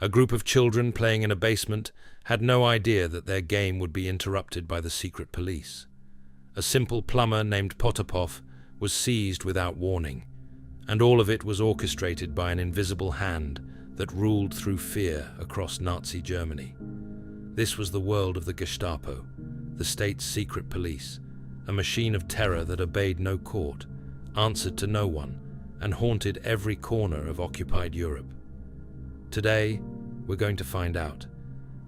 A group of children playing in a basement had no idea that their game would be interrupted by the secret police. A simple plumber named Potapov was seized without warning, and all of it was orchestrated by an invisible hand that ruled through fear across Nazi Germany. This was the world of the Gestapo, the state's secret police, a machine of terror that obeyed no court, answered to no one, and haunted every corner of occupied Europe. Today, we're going to find out.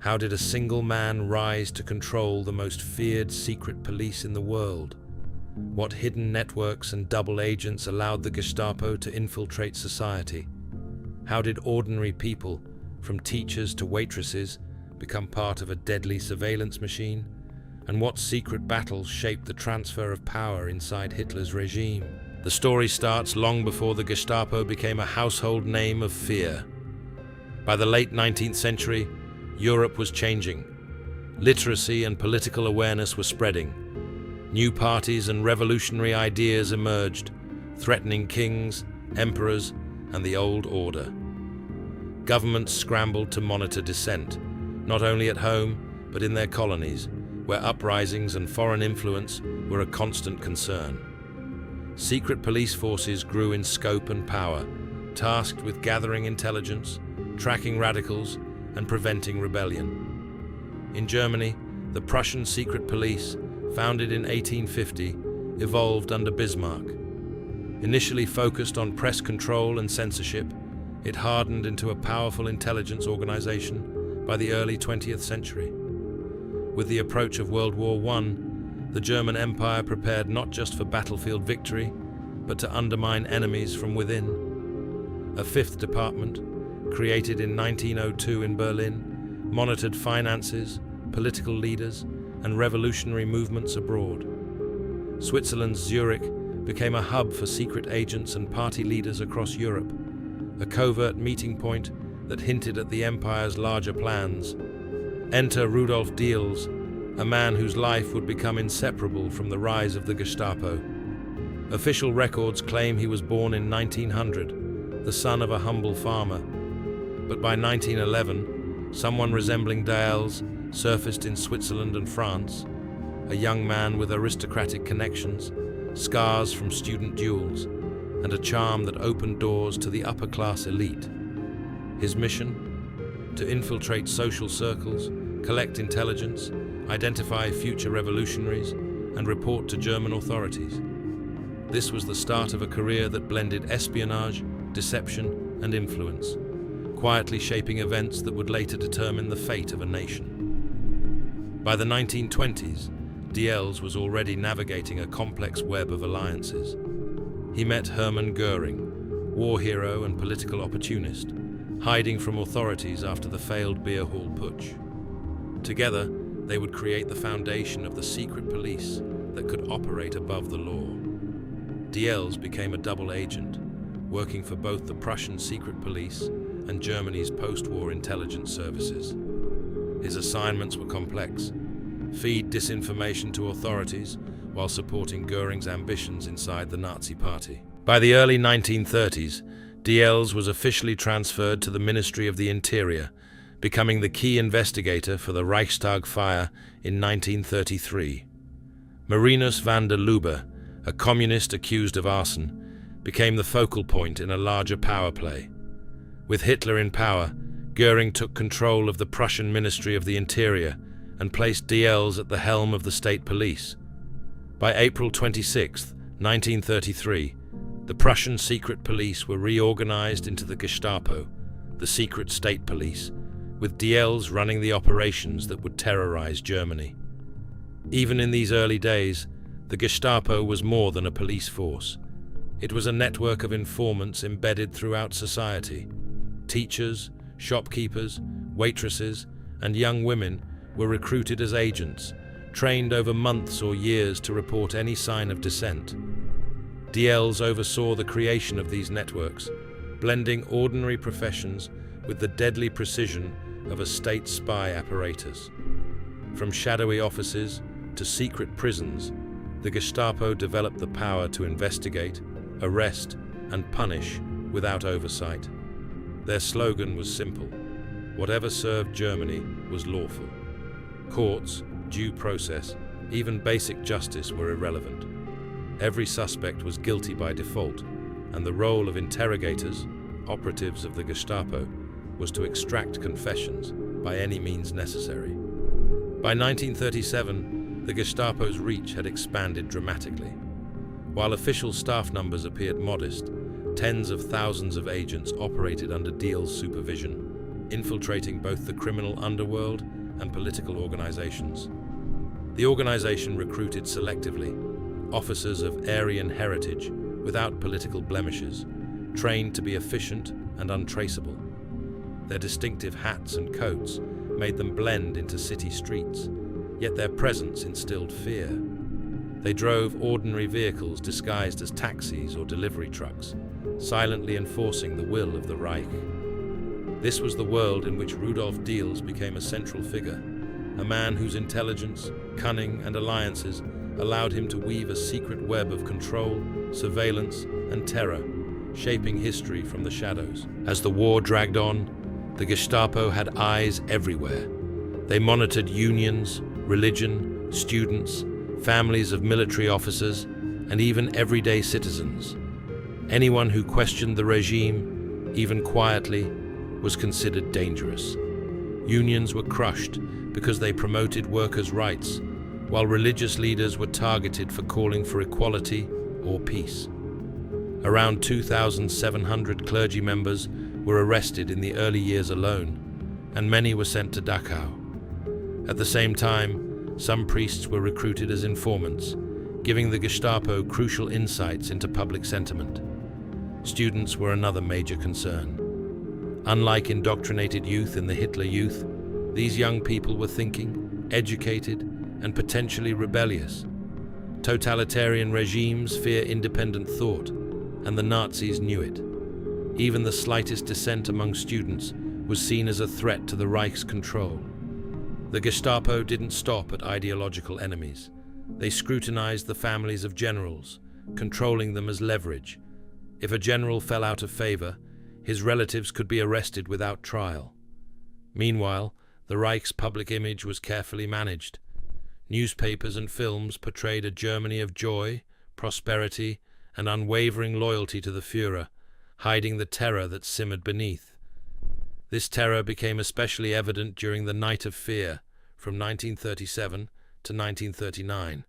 How did a single man rise to control the most feared secret police in the world? What hidden networks and double agents allowed the Gestapo to infiltrate society? How did ordinary people, from teachers to waitresses, become part of a deadly surveillance machine? And what secret battles shaped the transfer of power inside Hitler's regime? The story starts long before the Gestapo became a household name of fear. By the late 19th century, Europe was changing. Literacy and political awareness were spreading. New parties and revolutionary ideas emerged, threatening kings, emperors, and the old order. Governments scrambled to monitor dissent, not only at home, but in their colonies, where uprisings and foreign influence were a constant concern. Secret police forces grew in scope and power, tasked with gathering intelligence, tracking radicals, and preventing rebellion. In Germany, the Prussian secret police, founded in 1850, evolved under Bismarck. Initially focused on press control and censorship, it hardened into a powerful intelligence organization by the early 20th century. With the approach of World War I, the German Empire prepared not just for battlefield victory, but to undermine enemies from within. A fifth department, created in 1902 in Berlin, monitored finances, political leaders, and revolutionary movements abroad. Switzerland's Zurich became a hub for secret agents and party leaders across Europe, a covert meeting point that hinted at the empire's larger plans. Enter Rudolf Diels, a man whose life would become inseparable from the rise of the Gestapo. Official records claim he was born in 1900, the son of a humble farmer. But by 1911, someone resembling Diels surfaced in Switzerland and France, a young man with aristocratic connections, scars from student duels, and a charm that opened doors to the upper-class elite. His mission? To infiltrate social circles, collect intelligence, identify future revolutionaries, and report to German authorities. This was the start of a career that blended espionage, deception, and influence, quietly shaping events that would later determine the fate of a nation. By the 1920s, Diels was already navigating a complex web of alliances. He met Hermann Göring, war hero and political opportunist, hiding from authorities after the failed beer hall putsch. Together, they would create the foundation of the secret police that could operate above the law. Diels became a double agent, working for both the Prussian secret police and Germany's post-war intelligence services. His assignments were complex: feed disinformation to authorities while supporting Göring's ambitions inside the Nazi Party. By the early 1930s, Diels was officially transferred to the Ministry of the Interior, becoming the key investigator for the Reichstag fire in 1933. Marinus van der Lubbe, a communist accused of arson, became the focal point in a larger power play. With Hitler in power, Göring took control of the Prussian Ministry of the Interior and placed Diels at the helm of the state police. By April 26, 1933, the Prussian secret police were reorganized into the Gestapo, the secret state police, with Diels running the operations that would terrorize Germany. Even in these early days, the Gestapo was more than a police force. It was a network of informants embedded throughout society. Teachers, shopkeepers, waitresses, and young women were recruited as agents, trained over months or years to report any sign of dissent. Diels oversaw the creation of these networks, blending ordinary professions with the deadly precision of a state spy apparatus. From shadowy offices to secret prisons, the Gestapo developed the power to investigate, arrest, and punish without oversight. Their slogan was simple: Whatever served Germany was lawful. Courts, due process, even basic justice were irrelevant. Every suspect was guilty by default, and the role of interrogators, operatives of the Gestapo, was to extract confessions by any means necessary. By 1937, the Gestapo's reach had expanded dramatically. While official staff numbers appeared modest, tens of thousands of agents operated under Diehl's supervision, infiltrating both the criminal underworld and political organizations. The organization recruited selectively, officers of Aryan heritage without political blemishes, trained to be efficient and untraceable. Their distinctive hats and coats made them blend into city streets, yet their presence instilled fear. They drove ordinary vehicles disguised as taxis or delivery trucks, silently enforcing the will of the Reich. This was the world in which Rudolf Diels became a central figure, a man whose intelligence, cunning, and alliances allowed him to weave a secret web of control, surveillance, and terror, shaping history from the shadows. As the war dragged on, the Gestapo had eyes everywhere. They monitored unions, religion, students, families of military officers, and even everyday citizens. Anyone who questioned the regime, even quietly, was considered dangerous. Unions were crushed because they promoted workers' rights, while religious leaders were targeted for calling for equality or peace. Around 2,700 clergy members were arrested in the early years alone, and many were sent to Dachau. At the same time, some priests were recruited as informants, giving the Gestapo crucial insights into public sentiment. Students were another major concern. Unlike indoctrinated youth in the Hitler Youth, these young people were thinking, educated, and potentially rebellious. Totalitarian regimes fear independent thought, and the Nazis knew it. Even the slightest dissent among students was seen as a threat to the Reich's control. The Gestapo didn't stop at ideological enemies. They scrutinized the families of generals, controlling them as leverage. If a general fell out of favor, his relatives could be arrested without trial. Meanwhile, the Reich's public image was carefully managed. Newspapers and films portrayed a Germany of joy, prosperity, and unwavering loyalty to the Führer, hiding the terror that simmered beneath. This terror became especially evident during the Night of Fear from 1937 to 1939,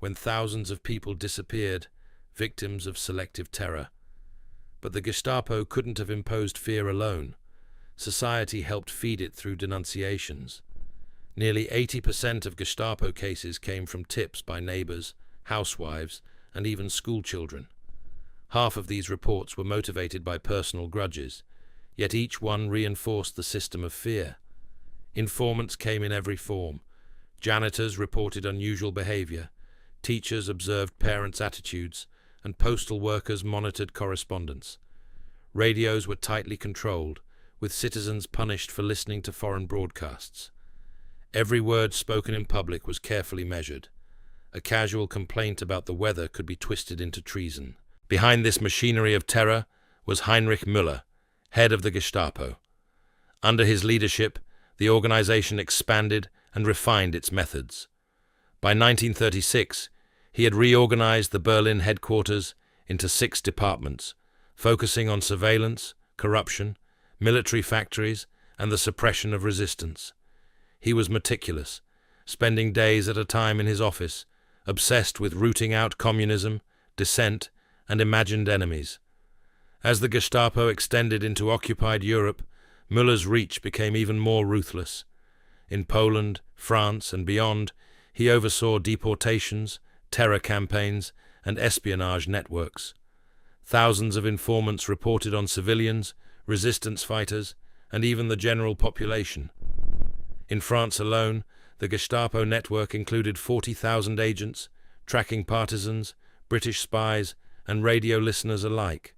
when thousands of people disappeared, victims of selective terror. But the Gestapo couldn't have imposed fear alone. Society helped feed it through denunciations. Nearly 80% of Gestapo cases came from tips by neighbors, housewives, and even schoolchildren. Half of these reports were motivated by personal grudges, yet each one reinforced the system of fear. Informants came in every form. Janitors reported unusual behavior, teachers observed parents' attitudes, and postal workers monitored correspondence. Radios were tightly controlled, with citizens punished for listening to foreign broadcasts. Every word spoken in public was carefully measured. A casual complaint about the weather could be twisted into treason. Behind this machinery of terror was Heinrich Müller, head of the Gestapo. Under his leadership, the organization expanded and refined its methods. By 1936, he had reorganized the Berlin headquarters into 6 departments, focusing on surveillance, corruption, military factories, and the suppression of resistance. He was meticulous, spending days at a time in his office, obsessed with rooting out communism, dissent, and imagined enemies. As the Gestapo extended into occupied Europe, Müller's reach became even more ruthless. In Poland, France, and beyond, he oversaw deportations, terror campaigns, and espionage networks. Thousands of informants reported on civilians, resistance fighters, and even the general population. In France alone, the Gestapo network included 40,000 agents, tracking partisans, British spies, and radio listeners alike.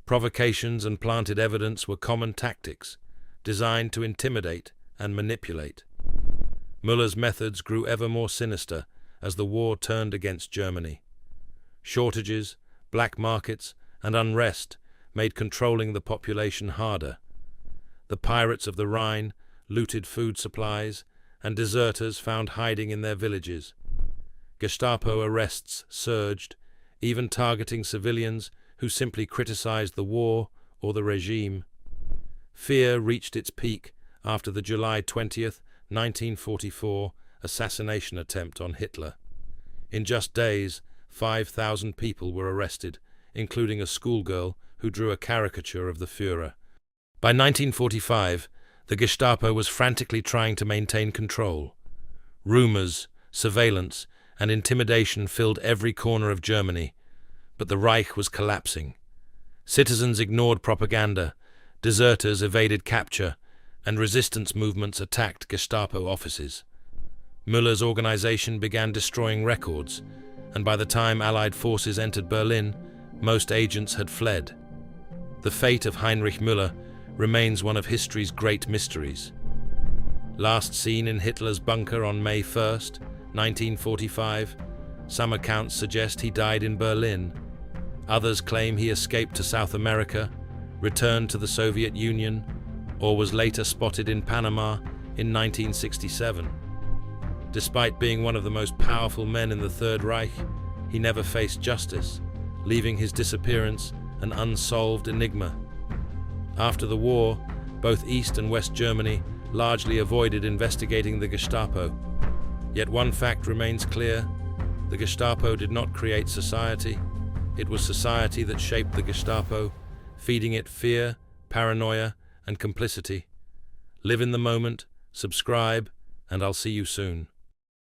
Provocations and planted evidence were common tactics, designed to intimidate and manipulate. Müller's methods grew ever more sinister as the war turned against Germany. Shortages, black markets, and unrest made controlling the population harder. The pirates of the Rhine looted food supplies, and deserters found hiding in their villages. Gestapo arrests surged, even targeting civilians who simply criticized the war or the regime. Fear reached its peak after the July 20th, 1944 assassination attempt on Hitler. In just days, 5,000 people were arrested, including a schoolgirl who drew a caricature of the Führer. By 1945, the Gestapo was frantically trying to maintain control. Rumors, surveillance, and intimidation filled every corner of Germany, but the Reich was collapsing. Citizens ignored propaganda, deserters evaded capture, and resistance movements attacked Gestapo offices. Müller's organization began destroying records, and by the time Allied forces entered Berlin, most agents had fled. The fate of Heinrich Müller remains one of history's great mysteries. Last seen in Hitler's bunker on May 1st, 1945, some accounts suggest he died in Berlin. Others claim he escaped to South America, returned to the Soviet Union, or was later spotted in Panama in 1967. Despite being one of the most powerful men in the Third Reich, he never faced justice, leaving his disappearance an unsolved enigma. After the war, both East and West Germany largely avoided investigating the Gestapo. Yet one fact remains clear: the Gestapo did not create society. It was society that shaped the Gestapo, feeding it fear, paranoia, and complicity. Live in the moment, subscribe, and I'll see you soon.